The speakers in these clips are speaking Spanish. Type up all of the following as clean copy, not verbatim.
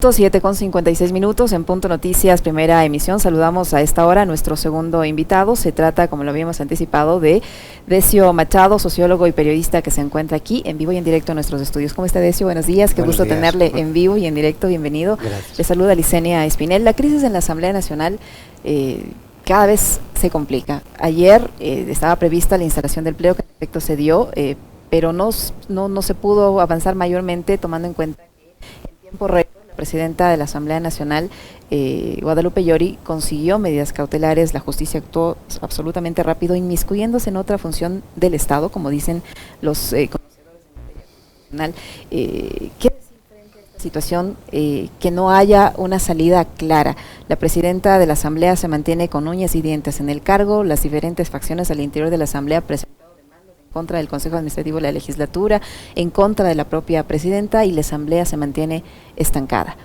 7:56 en Punto Noticias, primera emisión. Saludamos a esta hora a nuestro segundo invitado. Se trata, como lo habíamos anticipado, de Decio Machado, sociólogo y periodista que se encuentra aquí en vivo y en directo en nuestros estudios. ¿Cómo está, Decio? Buenos días, qué gusto tenerle en vivo y en directo. Bienvenido. Gracias. Le saluda Licenia Espinel. La crisis en la Asamblea Nacional cada vez se complica. Ayer estaba prevista la instalación del pleno, que en efecto se dio, pero no se pudo avanzar mayormente, tomando en cuenta que en tiempo récord la presidenta de la Asamblea Nacional, Guadalupe Llori, consiguió medidas cautelares. La justicia actuó absolutamente rápido, inmiscuyéndose en otra función del Estado, como dicen los conocedores en materia constitucional. ¿Qué decir frente a esta situación? Que no haya una salida clara. La presidenta de la Asamblea se mantiene con uñas y dientes en el cargo. Las diferentes facciones al interior de la Asamblea presentaron en contra del Consejo Administrativo de la Legislatura, en contra de la propia presidenta, y la Asamblea se mantiene estancada.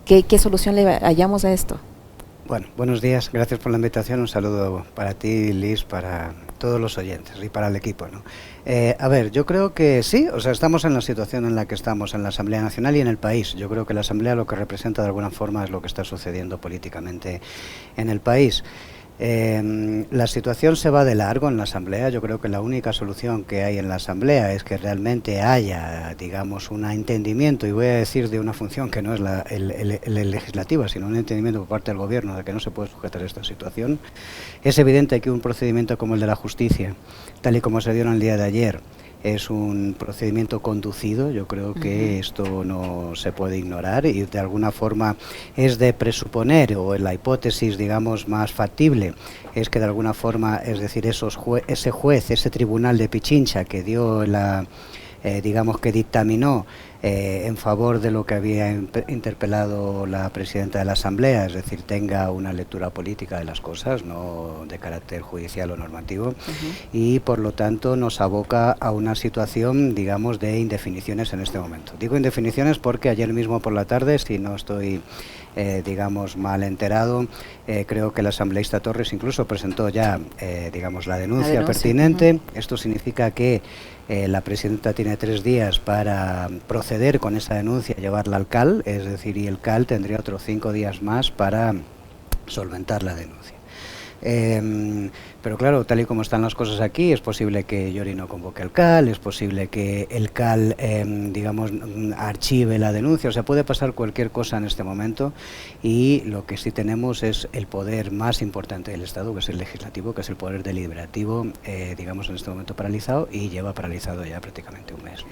¿Qué solución le hallamos a esto? Bueno, buenos días, gracias por la invitación, un saludo para ti, Liz, para todos los oyentes y para el equipo, ¿no? A ver, yo creo que sí, o sea, estamos en la situación en la que estamos en la Asamblea Nacional y en el país. Yo creo que la Asamblea lo que representa de alguna forma es lo que está sucediendo políticamente en el país. La situación se va de largo en la Asamblea. Yo creo que la única solución que hay en la Asamblea es que realmente haya, digamos, un entendimiento, y voy a decir de una función que no es el legislativa, sino un entendimiento por parte del Gobierno de que no se puede sujetar esta situación. Es evidente que un procedimiento como el de la justicia, tal y como se dio en el día de ayer, es un procedimiento conducido. Yo creo que esto no se puede ignorar y de alguna forma es de presuponer, o en la hipótesis, digamos, más factible, es que de alguna forma, es decir, ese juez, ese tribunal de Pichincha que dio digamos que dictaminó en favor de lo que había interpelado la presidenta de la Asamblea, es decir, tenga una lectura política de las cosas, no de carácter judicial o normativo, y por lo tanto nos aboca a una situación, digamos, de indefiniciones en este momento. Digo indefiniciones porque ayer mismo por la tarde, si no estoy digamos mal enterado, creo que el asambleísta Torres incluso presentó ya digamos la denuncia pertinente. Esto significa que la presidenta tiene 3 días para proceder con esa denuncia y llevarla al CAL, es decir, y el CAL tendría otros 5 días más para solventar la denuncia. Pero claro, tal y como están las cosas aquí, es posible que Llori no convoque al CAL, es posible que el CAL, digamos, archive la denuncia, o sea, puede pasar cualquier cosa en este momento, y lo que sí tenemos es el poder más importante del Estado, que es el legislativo, que es el poder deliberativo, digamos, en este momento paralizado, y lleva paralizado ya prácticamente un mes, ¿no?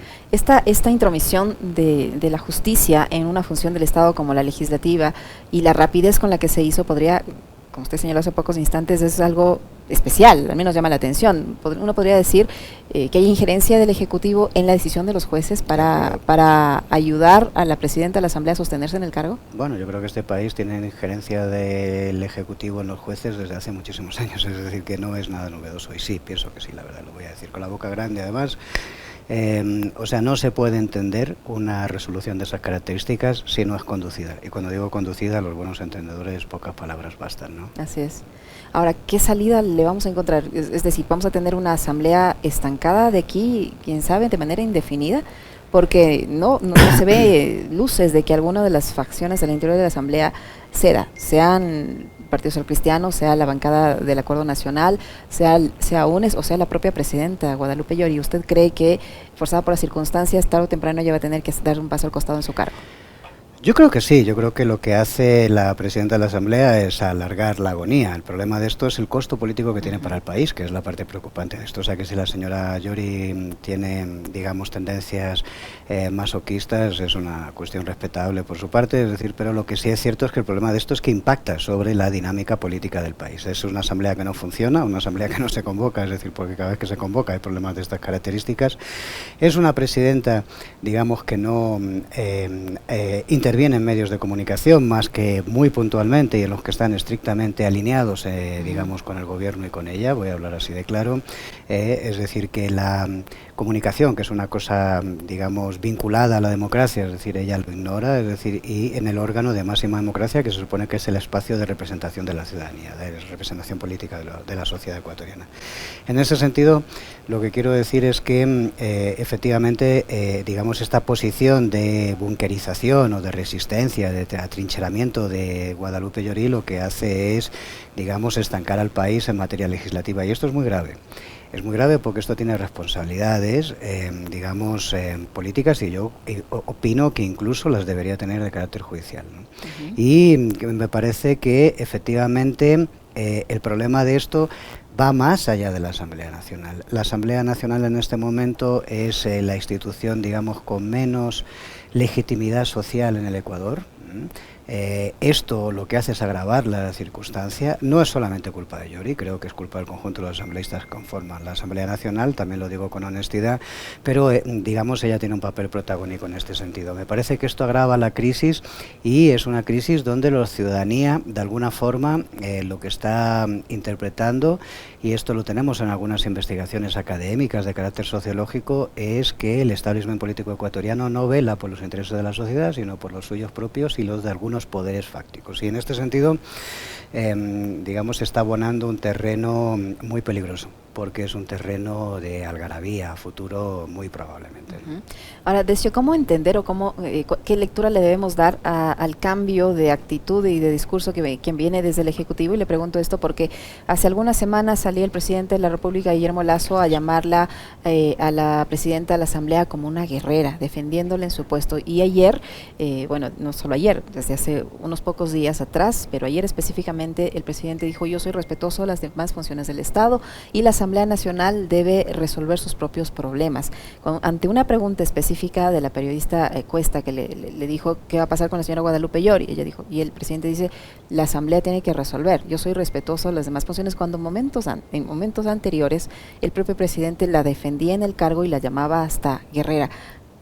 Esta intromisión de la justicia en una función del Estado como la legislativa, y la rapidez con la que se hizo, podría, como usted señaló hace pocos instantes, es algo especial, al menos llama la atención. Uno podría decir que hay injerencia del Ejecutivo en la decisión de los jueces para ayudar a la presidenta de la Asamblea a sostenerse en el cargo. Bueno, yo creo que este país tiene injerencia del Ejecutivo en los jueces desde hace muchísimos años, es decir, que no es nada novedoso, y sí, pienso que sí, la verdad, lo voy a decir con la boca grande además. O sea, no se puede entender una resolución de esas características si no es conducida. Y cuando digo conducida, los buenos entendedores, pocas palabras bastan, ¿no? Así es. Ahora, ¿qué salida le vamos a encontrar? Es decir, ¿vamos a tener una asamblea estancada de aquí, quién sabe, de manera indefinida? Porque no se ve luces de que alguna de las facciones del interior de la asamblea ceda, sean Partido Social Cristiano, sea la bancada del Acuerdo Nacional, sea UNES o sea la propia presidenta Guadalupe Llori. ¿Usted cree que, forzada por las circunstancias, tarde o temprano ella va a tener que dar un paso al costado en su cargo? Yo creo que sí, yo creo que lo que hace la presidenta de la Asamblea es alargar la agonía. El problema de esto es el costo político que tiene para el país, que es la parte preocupante de esto. O sea, que si la señora Llori tiene, digamos, tendencias masoquistas, es una cuestión respetable por su parte, es decir, pero lo que sí es cierto es que el problema de esto es que impacta sobre la dinámica política del país. Es una asamblea que no funciona, una asamblea que no se convoca, es decir, porque cada vez que se convoca hay problemas de estas características. Es una presidenta, digamos, que no interviene en medios de comunicación más que muy puntualmente y en los que están estrictamente alineados, digamos, con el Gobierno y con ella, voy a hablar así de claro. Es decir, que comunicación, que es una cosa, digamos, vinculada a la democracia, es decir, ella lo ignora, es decir, y en el órgano de máxima democracia, que se supone que es el espacio de representación de la ciudadanía, de representación política de la sociedad ecuatoriana. En ese sentido, lo que quiero decir es que efectivamente, digamos, esta posición de bunkerización o de resistencia, de atrincheramiento de Guadalupe Llori, lo que hace es, digamos, estancar al país en materia legislativa, y esto es muy grave. Es muy grave porque esto tiene responsabilidades, digamos, políticas, y yo opino que incluso las debería tener de carácter judicial, ¿no? Y me parece que efectivamente el problema de esto va más allá de la Asamblea Nacional. La Asamblea Nacional en este momento es la institución, digamos, con menos legitimidad social en el Ecuador. Esto lo que hace es agravar la circunstancia. No es solamente culpa de Llori, creo que es culpa del conjunto de los asambleístas que conforman la Asamblea Nacional, también lo digo con honestidad, pero digamos, ella tiene un papel protagónico en este sentido. Me parece que esto agrava la crisis, y es una crisis donde la ciudadanía, de alguna forma, lo que está interpretando, y esto lo tenemos en algunas investigaciones académicas de carácter sociológico, es que el establishment político ecuatoriano no vela por los intereses de la sociedad, sino por los suyos propios y los de algunos poderes fácticos. Y en este sentido, digamos, se está abonando un terreno muy peligroso, porque es un terreno de algarabía a futuro, muy probablemente. Ahora, Decio, ¿cómo entender o qué lectura le debemos dar al cambio de actitud y de discurso que viene desde el Ejecutivo? Y le pregunto esto porque hace algunas semanas salía el presidente de la República, Guillermo Lasso, a llamarla a la presidenta de la Asamblea como una guerrera, defendiéndola en su puesto. Y ayer, bueno, no solo ayer, desde hace unos pocos días atrás, pero ayer específicamente el presidente dijo: yo soy respetuoso de las demás funciones del Estado y la Asamblea Nacional debe resolver sus propios problemas. Ante una pregunta específica de la periodista Cuesta, que le dijo qué va a pasar con la señora Guadalupe Llori, ella dijo, y el presidente dice: la Asamblea tiene que resolver, yo soy respetuoso de las demás funciones, cuando en momentos anteriores el propio presidente la defendía en el cargo y la llamaba hasta guerrera.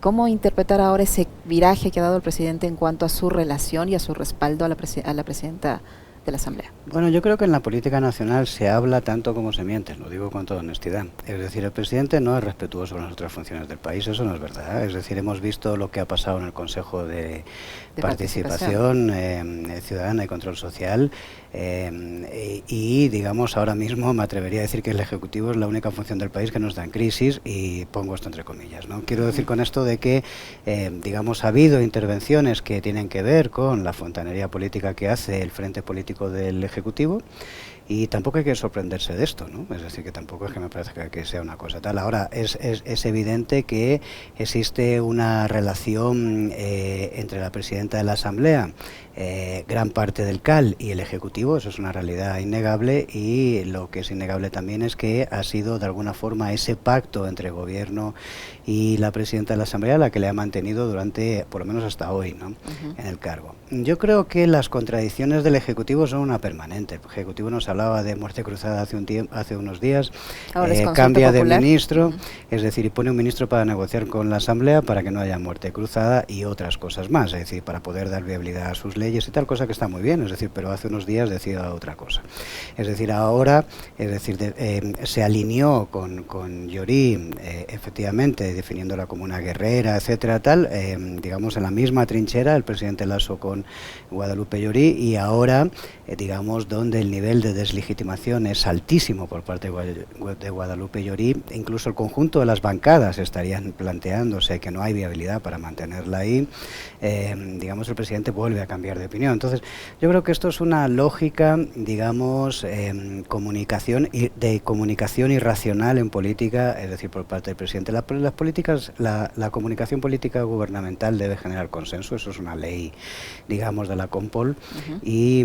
¿Cómo interpretar ahora ese viraje que ha dado el presidente en cuanto a su relación y a su respaldo a la presidenta de la Asamblea? Bueno, yo creo que en la política nacional se habla tanto como se miente, lo digo con toda honestidad. Es decir, el presidente no es respetuoso con las otras funciones del país, eso no es verdad. Es decir, hemos visto lo que ha pasado en el Consejo de Participación Ciudadana y Control Social, y digamos, ahora mismo me atrevería a decir que el Ejecutivo es la única función del país que no está en crisis, y pongo esto entre comillas, ¿no? Quiero decir con esto de que, digamos, ha habido intervenciones que tienen que ver con la fontanería política que hace el Frente Político del Ejecutivo, y tampoco hay que sorprenderse de esto, ¿no? Es decir, que tampoco es que me parezca que sea una cosa tal. Ahora, es evidente que existe una relación entre la presidenta de la Asamblea, gran parte del CAL y el Ejecutivo, eso es una realidad innegable, y lo que es innegable también es que ha sido de alguna forma ese pacto entre gobierno y la presidenta de la Asamblea la que le ha mantenido durante, por lo menos hasta hoy, ¿no? En el cargo. Yo creo que las contradicciones del Ejecutivo son una permanente. El Ejecutivo nos hablaba de muerte cruzada hace unos días, cambia de ministro, es decir, y pone un ministro para negociar con la Asamblea para que no haya muerte cruzada y otras cosas más, es decir, para poder dar viabilidad a sus leyes y tal, cosa que está muy bien, es decir, pero hace unos días decía otra cosa. Es decir, ahora, es decir, se alineó con Llori, efectivamente, definiéndola como una guerrera, etcétera, tal, digamos, en la misma trinchera el presidente Lasso con Guadalupe Llori, y ahora, digamos, donde el nivel de deslegitimación es altísimo por parte de Guadalupe Llori, incluso el conjunto de las bancadas estarían planteándose que no hay viabilidad para mantenerla ahí, digamos, el presidente vuelve a cambiar de opinión. Entonces, yo creo que esto es una lógica, digamos, comunicación irracional en política, es decir, por parte del presidente. La comunicación política gubernamental debe generar consenso, eso es una ley, digamos, de la Compol, y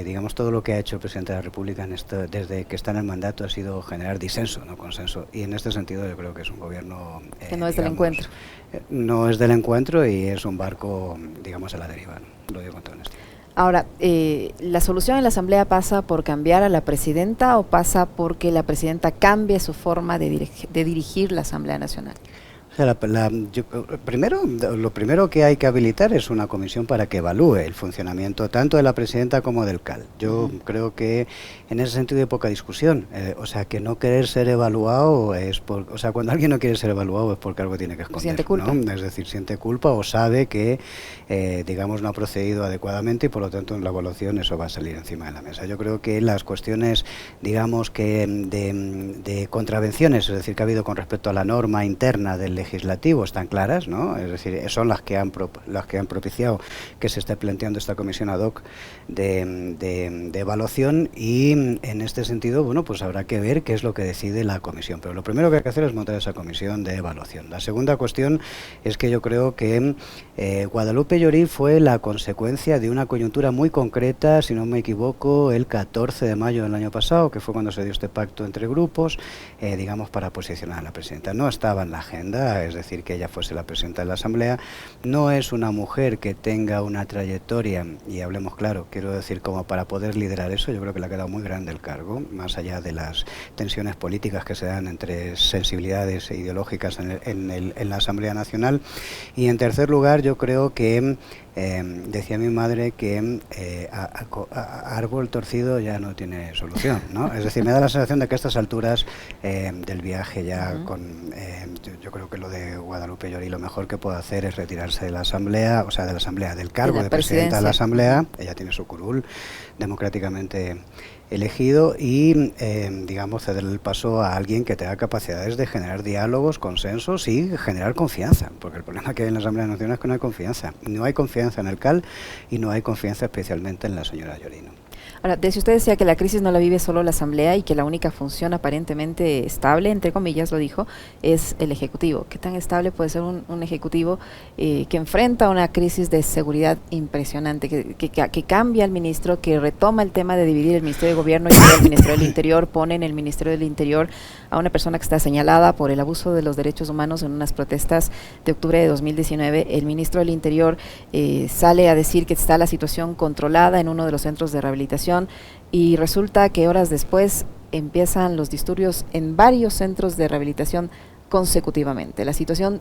digamos, todo lo que ha hecho el presidente de la República desde que está en el mandato ha sido generar disenso, no consenso, y en este sentido yo creo que es un gobierno que no es del encuentro. No es del encuentro, y es un barco, digamos, a la deriva, ¿no? Lo digo con todo esto. Ahora, ¿la solución en la Asamblea pasa por cambiar a la presidenta o pasa porque la presidenta cambie su forma de dirigir la Asamblea Nacional? O sea, lo primero que hay que habilitar es una comisión para que evalúe el funcionamiento tanto de la presidenta como del CAL. Yo creo que en ese sentido hay poca discusión. O sea, que no querer ser evaluado es o sea, cuando alguien no quiere ser evaluado es porque algo tiene que esconder. Siente culpa. ¿No? Es decir, siente culpa o sabe que, digamos, no ha procedido adecuadamente y por lo tanto en la evaluación eso va a salir encima de la mesa. Yo creo que las cuestiones, digamos, que de contravenciones, es decir, que ha habido con respecto a la norma interna del legislativo están claras, ¿no? Es decir, son las que han propiciado que se esté planteando esta comisión ad hoc de evaluación y en este sentido, bueno, pues habrá que ver qué es lo que decide la comisión. Pero lo primero que hay que hacer es montar esa comisión de evaluación. La segunda cuestión es que yo creo que Guadalupe Llorí fue la consecuencia de una coyuntura muy concreta, si no me equivoco, el 14 de mayo del año pasado, que fue cuando se dio este pacto entre grupos, digamos, para posicionar a la presidenta. No estaba en la agenda, es decir, que ella fuese la presidenta de la Asamblea. No es una mujer que tenga una trayectoria, y hablemos claro, quiero decir, como para poder liderar eso. Yo creo que le ha quedado muy grande el cargo, más allá de las tensiones políticas que se dan entre sensibilidades ideológicas en la Asamblea Nacional. Y en tercer lugar, yo creo que decía mi madre que árbol torcido ya no tiene solución, ¿no? Es decir, me da la sensación de que a estas alturas del viaje ya yo creo que lo de Guadalupe Llorí lo mejor que puede hacer es retirarse de la Asamblea, o sea, del cargo de presidenta de la Asamblea. Ella tiene su curul democráticamente elegido y, digamos, ceder el paso a alguien que tenga capacidades de generar diálogos, consensos y generar confianza, porque el problema que hay en la Asamblea Nacional es que no hay confianza. No hay confianza en el CAL y no hay confianza especialmente en la señora Llorí. Ahora, usted decía que la crisis no la vive solo la Asamblea y que la única función aparentemente estable, entre comillas lo dijo, es el Ejecutivo. ¿Qué tan estable puede ser un Ejecutivo que enfrenta una crisis de seguridad impresionante, que cambia al ministro, que retoma el tema de dividir el Ministerio de Gobierno y el Ministerio del Interior, pone en el Ministerio del Interior a una persona que está señalada por el abuso de los derechos humanos en unas protestas de octubre de 2019? El ministro del Interior sale a decir que está la situación controlada en uno de los centros de rehabilitación y resulta que horas después empiezan los disturbios en varios centros de rehabilitación consecutivamente. La situación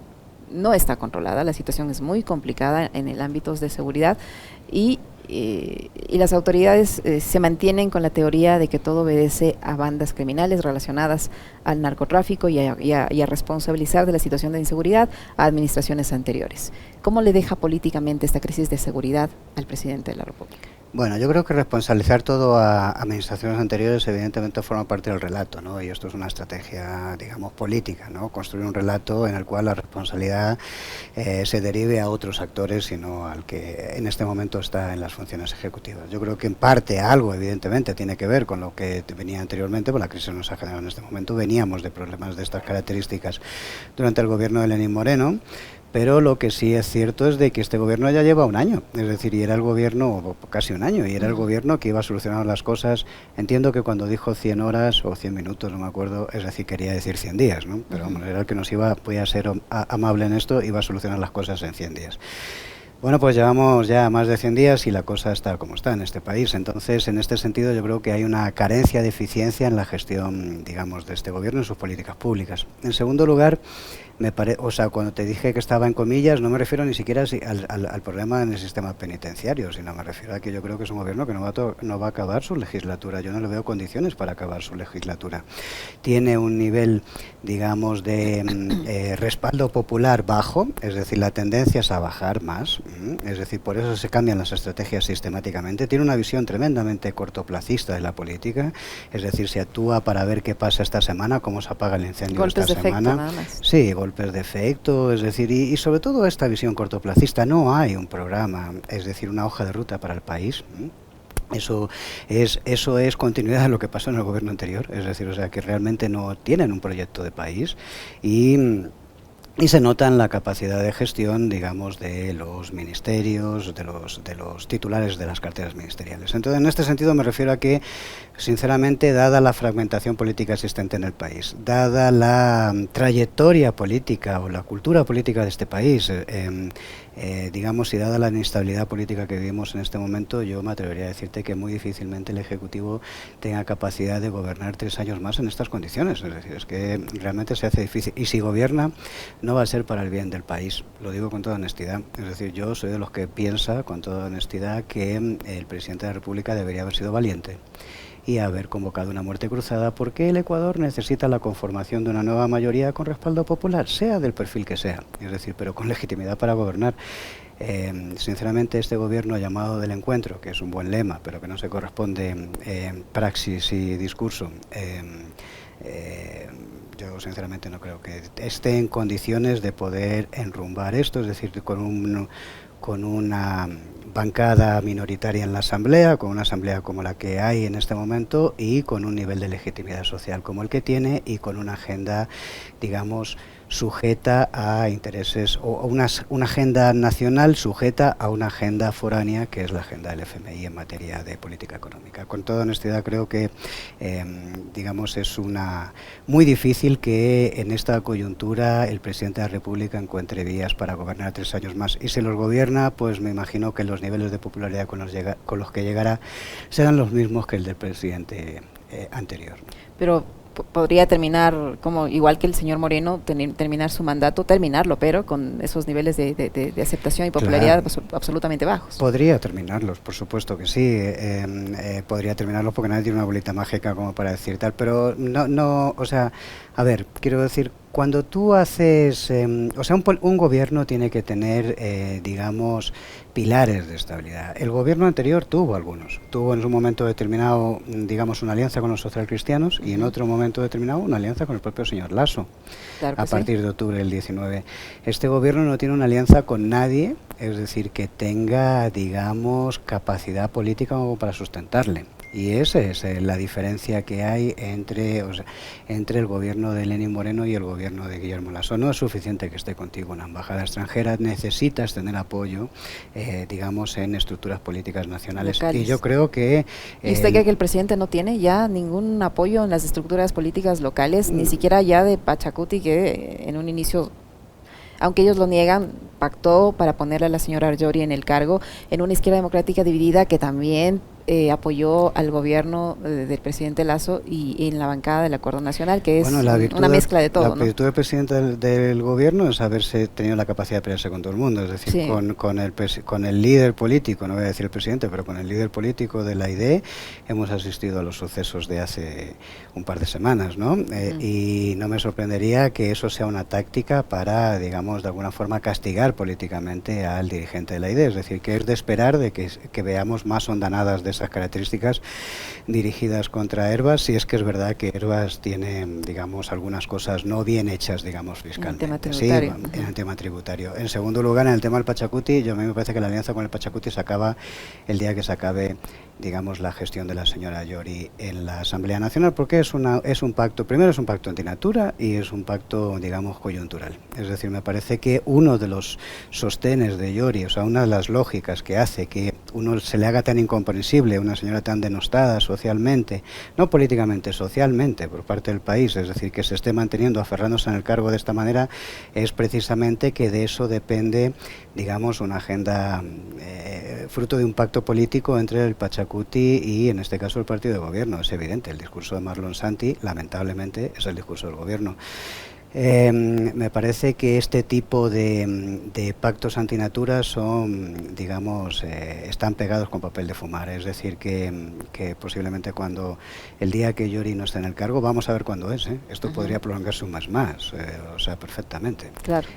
no está controlada, la situación es muy complicada en el ámbito de seguridad y las autoridades se mantienen con la teoría de que todo obedece a bandas criminales relacionadas al narcotráfico y a responsabilizar de la situación de inseguridad a administraciones anteriores. ¿Cómo le deja políticamente esta crisis de seguridad al presidente de la República? Bueno, yo creo que responsabilizar todo a administraciones anteriores evidentemente forma parte del relato, ¿no? Y esto es una estrategia, digamos, política, ¿no? Construir un relato en el cual la responsabilidad se derive a otros actores y no al que en este momento está en las funciones ejecutivas. Yo creo que en parte algo, evidentemente, tiene que ver con lo que venía anteriormente, porque la crisis nos ha generado en este momento. Veníamos de problemas de estas características durante el gobierno de Lenín Moreno. Pero lo que sí es cierto es de que este gobierno ya lleva un año, es decir, y era el gobierno, casi un año, y era el gobierno que iba a solucionar las cosas. Entiendo que cuando dijo 100 horas o 100 minutos, no me acuerdo, es decir, quería decir 100 días, ¿no? Pero vamos, era el que podía ser amable en esto, iba a solucionar las cosas en 100 días. Bueno, pues llevamos ya más de 100 días y la cosa está como está en este país. Entonces, en este sentido, yo creo que hay una carencia de eficiencia en la gestión, digamos, de este gobierno en sus políticas públicas. En segundo lugar, o sea, cuando te dije que estaba en comillas, no me refiero ni siquiera al problema en el sistema penitenciario, sino me refiero a que yo creo que es un gobierno que no va a acabar su legislatura. Yo no le veo condiciones para acabar su legislatura. Tiene un nivel, digamos, de respaldo popular bajo, es decir, la tendencia es a bajar más, es decir, por eso se cambian las estrategias sistemáticamente. Tiene una visión tremendamente cortoplacista de la política, es decir, se actúa para ver qué pasa esta semana, cómo se apaga el incendio esta semana. Nada más. Sí, golpes de efecto, es decir, y sobre todo esta visión cortoplacista. No hay un programa, es decir, una hoja de ruta para el país. Eso es continuidad de lo que pasó en el gobierno anterior, es decir, o sea, que realmente no tienen un proyecto de país y se nota en la capacidad de gestión, digamos, de los ministerios, de los titulares de las carteras ministeriales. Entonces, en este sentido me refiero a que, sinceramente, dada la fragmentación política existente en el país, dada la trayectoria política o la cultura política de este país, digamos, y dada la inestabilidad política que vivimos en este momento, yo me atrevería a decirte que muy difícilmente el Ejecutivo tenga capacidad de gobernar 3 años más en estas condiciones. Es decir, es que realmente se hace difícil. Y si gobierna, no va a ser para el bien del país. Lo digo con toda honestidad. Es decir, yo soy de los que piensa, con toda honestidad, que el presidente de la República debería haber sido valiente y haber convocado una muerte cruzada, porque el Ecuador necesita la conformación de una nueva mayoría con respaldo popular, sea del perfil que sea, es decir, pero con legitimidad para gobernar. Sinceramente, este gobierno llamado del encuentro, que es un buen lema, pero que no se corresponde praxis y discurso, yo sinceramente no creo que esté en condiciones de poder enrumbar esto, es decir, con una bancada minoritaria en la Asamblea, con una Asamblea como la que hay en este momento y con un nivel de legitimidad social como el que tiene y con una agenda, digamos, sujeta a intereses, o una agenda nacional sujeta a una agenda foránea, que es la agenda del FMI en materia de política económica. Con toda honestidad creo que, digamos, es muy difícil que en esta coyuntura el presidente de la República encuentre vías para gobernar 3 años más. Y si los gobierna, pues me imagino que los niveles de popularidad con los que llegará serán los mismos que el del presidente anterior. Pero podría terminar, como igual que el señor Moreno, terminar su mandato, terminarlo, pero con esos niveles de aceptación y popularidad, claro, absolutamente bajos. Podría terminarlos, por supuesto que sí, podría terminarlos porque nadie tiene una bolita mágica como para decir tal, pero no, o sea, a ver, quiero decir, cuando tú haces, o sea, un gobierno tiene que tener, digamos, pilares de estabilidad. El gobierno anterior tuvo algunos. Tuvo en un momento determinado, digamos, una alianza con los socialcristianos y en otro momento determinado una alianza con el propio señor Lasso, claro, a partir de octubre del 19. Este gobierno no tiene una alianza con nadie, es decir, que tenga, digamos, capacidad política como para sustentarle. Y esa es la diferencia que hay entre el gobierno de Lenín Moreno y el gobierno de Guillermo Lasso. No es suficiente que esté contigo una embajada extranjera, necesitas tener apoyo, digamos, en estructuras políticas nacionales. Locales. Y yo creo que... ¿Y usted cree que el presidente no tiene ya ningún apoyo en las estructuras políticas locales, ni siquiera ya de Pachacuti, que en un inicio, aunque ellos lo niegan, pactó para ponerle a la señora Arllori en el cargo, en una izquierda democrática dividida que también apoyó al gobierno del presidente Lasso y en la bancada del Acuerdo Nacional, que es una mezcla de todo? La virtud del presidente del gobierno es haberse tenido la capacidad de pelearse con todo el mundo, es decir, sí, con el líder político, no voy a decir el presidente, pero con el líder político de la ID hemos asistido a los sucesos de hace un par de semanas, ¿no? Y no me sorprendería que eso sea una táctica para, digamos, de alguna forma castigar políticamente al dirigente de la ID, es decir, que es de esperar de que veamos más hondanadas de esas características dirigidas contra Herbas, si es que es verdad que Herbas tiene, digamos, algunas cosas no bien hechas, digamos, fiscalmente. En el tema tributario. Sí, en el tema tributario. En segundo lugar, en el tema del Pachacuti, a mí me parece que la alianza con el Pachacuti se acaba el día que se acabe, digamos, la gestión de la señora Arllori en la Asamblea Nacional, porque es un pacto, primero es un pacto antinatura y es un pacto, digamos, coyuntural. Es decir, me parece que uno de los sostenes de Arllori, o sea, una de las lógicas que hace que uno se le haga tan incomprensible, una señora tan denostada socialmente, no políticamente, socialmente por parte del país, es decir, que se esté manteniendo, aferrándose en el cargo de esta manera, es precisamente que de eso depende, digamos, una agenda fruto de un pacto político entre el Pachacuti y, en este caso, el partido de gobierno. Es evidente, el discurso de Marlon Santi, lamentablemente, es el discurso del gobierno. Me parece que este tipo de pactos antinatura son, digamos, están pegados con papel de fumar. Es decir, que posiblemente cuando el día que Arllori no esté en el cargo, vamos a ver cuándo es. Esto podría prolongarse un mes más, o sea, perfectamente. Claro.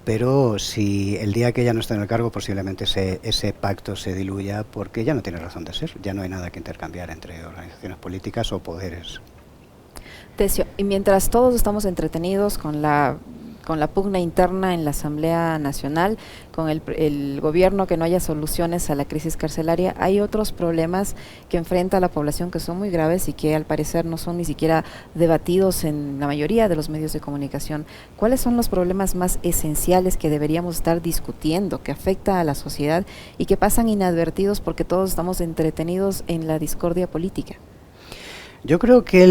Pero si el día que ella no esté en el cargo, posiblemente ese pacto se diluya porque ya no tiene razón de ser. Ya no hay nada que intercambiar entre organizaciones políticas o poderes. Tesio, y mientras todos estamos entretenidos con la pugna interna en la Asamblea Nacional, con el gobierno que no haya soluciones a la crisis carcelaria, hay otros problemas que enfrenta la población que son muy graves y que al parecer no son ni siquiera debatidos en la mayoría de los medios de comunicación. ¿Cuáles son los problemas más esenciales que deberíamos estar discutiendo, que afecta a la sociedad y que pasan inadvertidos porque todos estamos entretenidos en la discordia política? Yo creo que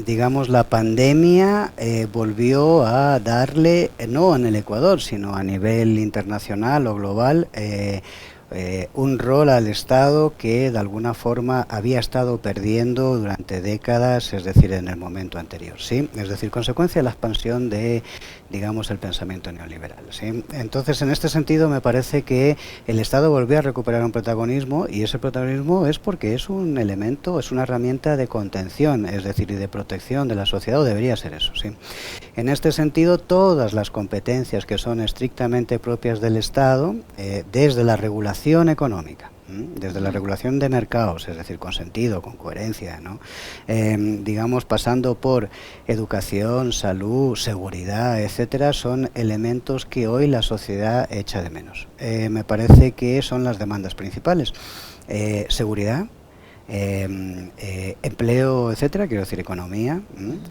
digamos, la pandemia volvió a darle, no en el Ecuador, sino a nivel internacional o global, un rol al Estado que de alguna forma había estado perdiendo durante décadas, es decir, en el momento anterior, ¿sí? Es decir, consecuencia de la expansión de, digamos, el pensamiento neoliberal, ¿sí? Entonces, en este sentido, me parece que el Estado volvió a recuperar un protagonismo, y ese protagonismo es porque es un elemento, es una herramienta de contención, es decir, y de protección de la sociedad, o debería ser eso, ¿sí? En este sentido, todas las competencias que son estrictamente propias del Estado, desde la regulación económica, desde la regulación de mercados, es decir, con sentido, con coherencia, ¿no? Digamos, pasando por educación, salud, seguridad, etcétera, son elementos que hoy la sociedad echa de menos. Me parece que son las demandas principales. Seguridad, empleo, etcétera, quiero decir economía.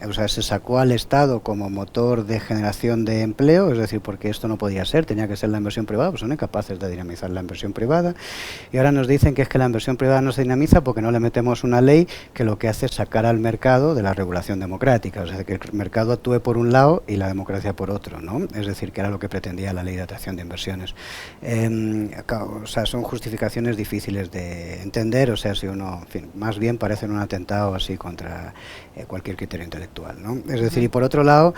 O sea, se sacó al Estado como motor de generación de empleo, es decir, porque esto no podía ser, tenía que ser la inversión privada, pues son incapaces de dinamizar la inversión privada, y ahora nos dicen que es que la inversión privada no se dinamiza porque no le metemos una ley que lo que hace es sacar al mercado de la regulación democrática, o sea, que el mercado actúe por un lado y la democracia por otro, ¿no? Es decir, que era lo que pretendía la ley de atracción de inversiones. O sea, son justificaciones difíciles de entender, o sea, si uno, en fin, más bien parecen un atentado así contra cualquier criterio intelectual, ¿no? Es decir, y por otro lado,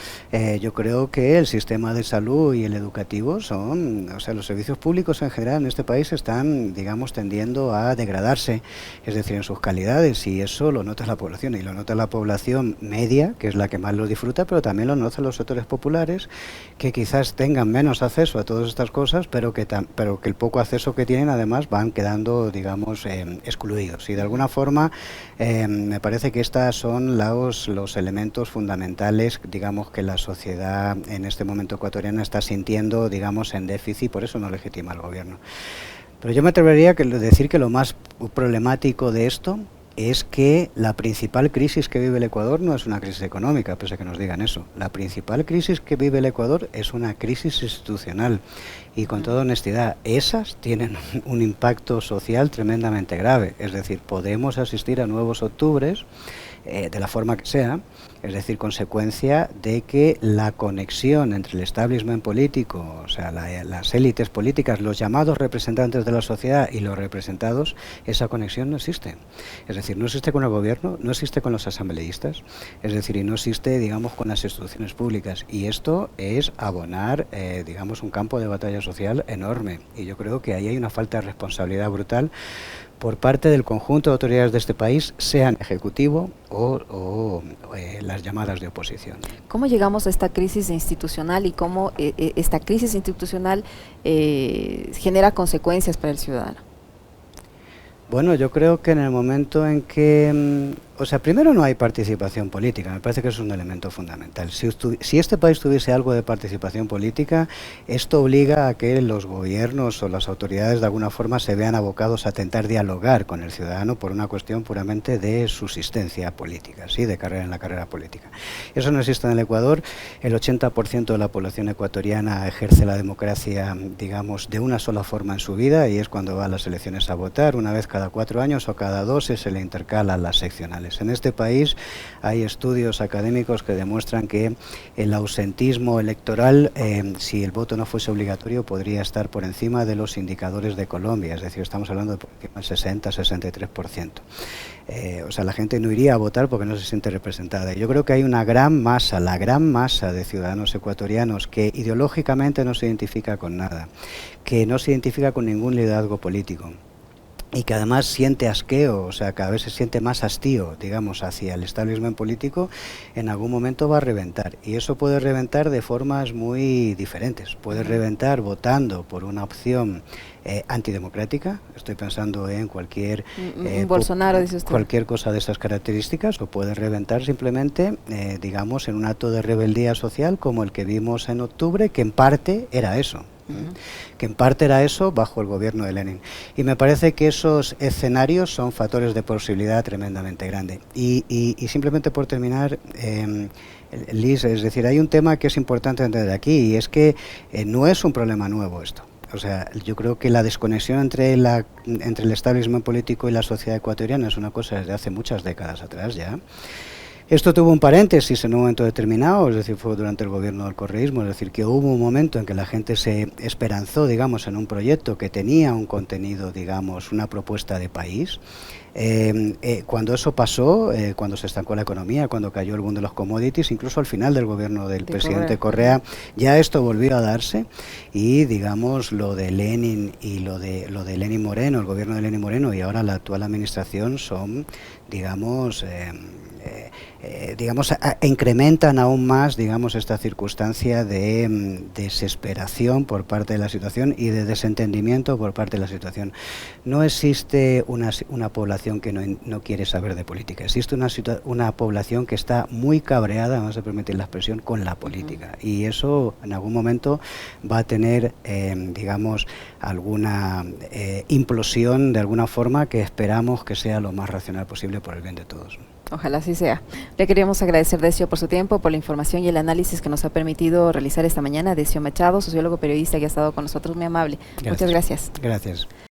yo creo que el sistema de salud y el educativo son, o sea, los servicios públicos en general en este país están, digamos, tendiendo a degradarse, es decir, en sus calidades, y eso lo nota la población, y lo nota la población media, que es la que más lo disfruta, pero también lo notan los sectores populares, que quizás tengan menos acceso a todas estas cosas, pero que el poco acceso que tienen, además, van quedando, digamos, excluidos. Y de alguna forma, me parece que estos son los elementos fundamentales, digamos, que la sociedad en este momento ecuatoriana está sintiendo, digamos, en déficit, por eso no legitima al gobierno. Pero yo me atrevería a decir que lo más problemático de esto es que la principal crisis que vive el Ecuador no es una crisis económica, pese a que nos digan eso. La principal crisis que vive el Ecuador es una crisis institucional, y con toda honestidad, esas tienen un impacto social tremendamente grave. Es decir, podemos asistir a nuevos octubres, de la forma que sea, es decir, consecuencia de que la conexión entre el establishment político, o sea, las élites políticas, los llamados representantes de la sociedad y los representados, esa conexión no existe. Es decir, no existe con el gobierno, no existe con los asambleístas, es decir, y no existe, digamos, con las instituciones públicas. Y esto es abonar, digamos, un campo de batalla social enorme. Y yo creo que ahí hay una falta de responsabilidad brutal por parte del conjunto de autoridades de este país, sean ejecutivo o las llamadas de oposición. ¿Cómo llegamos a esta crisis institucional y cómo esta crisis institucional genera consecuencias para el ciudadano? Bueno, yo creo que en el momento en que, o sea, primero no hay participación política, me parece que es un elemento fundamental. Si este país tuviese algo de participación política, esto obliga a que los gobiernos o las autoridades de alguna forma se vean abocados a intentar dialogar con el ciudadano por una cuestión puramente de subsistencia política, ¿sí? De carrera en la carrera política. Eso no existe en el Ecuador. El 80% de la población ecuatoriana ejerce la democracia, digamos, de una sola forma en su vida, y es cuando va a las elecciones a votar, una vez cada 4 años o cada 2 se le intercalan las seccionales. En este país hay estudios académicos que demuestran que el ausentismo electoral, si el voto no fuese obligatorio, podría estar por encima de los indicadores de Colombia, es decir, estamos hablando de por encima del 60-63%. O sea, la gente no iría a votar porque no se siente representada. Yo creo que hay una gran masa, la gran masa de ciudadanos ecuatorianos que ideológicamente no se identifica con nada, que no se identifica con ningún liderazgo político, y que además siente asqueo, o sea, cada vez se siente más hastío, digamos, hacia el establishment político. En algún momento va a reventar, y eso puede reventar de formas muy diferentes. Puede reventar votando por una opción antidemocrática, estoy pensando en cualquier Bolsonaro, dice usted, cualquier cosa de esas características, o puede reventar simplemente, digamos, en un acto de rebeldía social como el que vimos en octubre, que en parte era eso. Que en parte era eso bajo el gobierno de Lenin. Y me parece que esos escenarios son factores de posibilidad tremendamente grande. Y simplemente por terminar, Liz, es decir, hay un tema que es importante entender aquí, y es que no es un problema nuevo esto. O sea, yo creo que la desconexión entre el establishment político y la sociedad ecuatoriana es una cosa desde hace muchas décadas atrás ya. Esto tuvo un paréntesis en un momento determinado, es decir, fue durante el gobierno del correísmo, es decir, que hubo un momento en que la gente se esperanzó, digamos, en un proyecto que tenía un contenido, digamos, una propuesta de país. Cuando eso pasó, cuando se estancó la economía, cuando cayó el boom de los commodities, incluso al final del gobierno del presidente Correa, ya esto volvió a darse y, digamos, lo de Lenin y lo de Lenin Moreno, el gobierno de Lenin Moreno y ahora la actual administración son, digamos, incrementan aún más, digamos, esta circunstancia de desesperación por parte de la situación y de desentendimiento por parte de la situación. No existe una población que no quiere saber de política. Existe una población que está muy cabreada, vamos a permitir la expresión, con la política. Y eso en algún momento va a tener, digamos, alguna implosión de alguna forma que esperamos que sea lo más racional posible por el bien de todos. Ojalá así sea. Le queríamos agradecer, Decio, por su tiempo, por la información y el análisis que nos ha permitido realizar esta mañana. Decio Machado, sociólogo periodista que ha estado con nosotros, muy amable. Gracias. Muchas gracias. Gracias.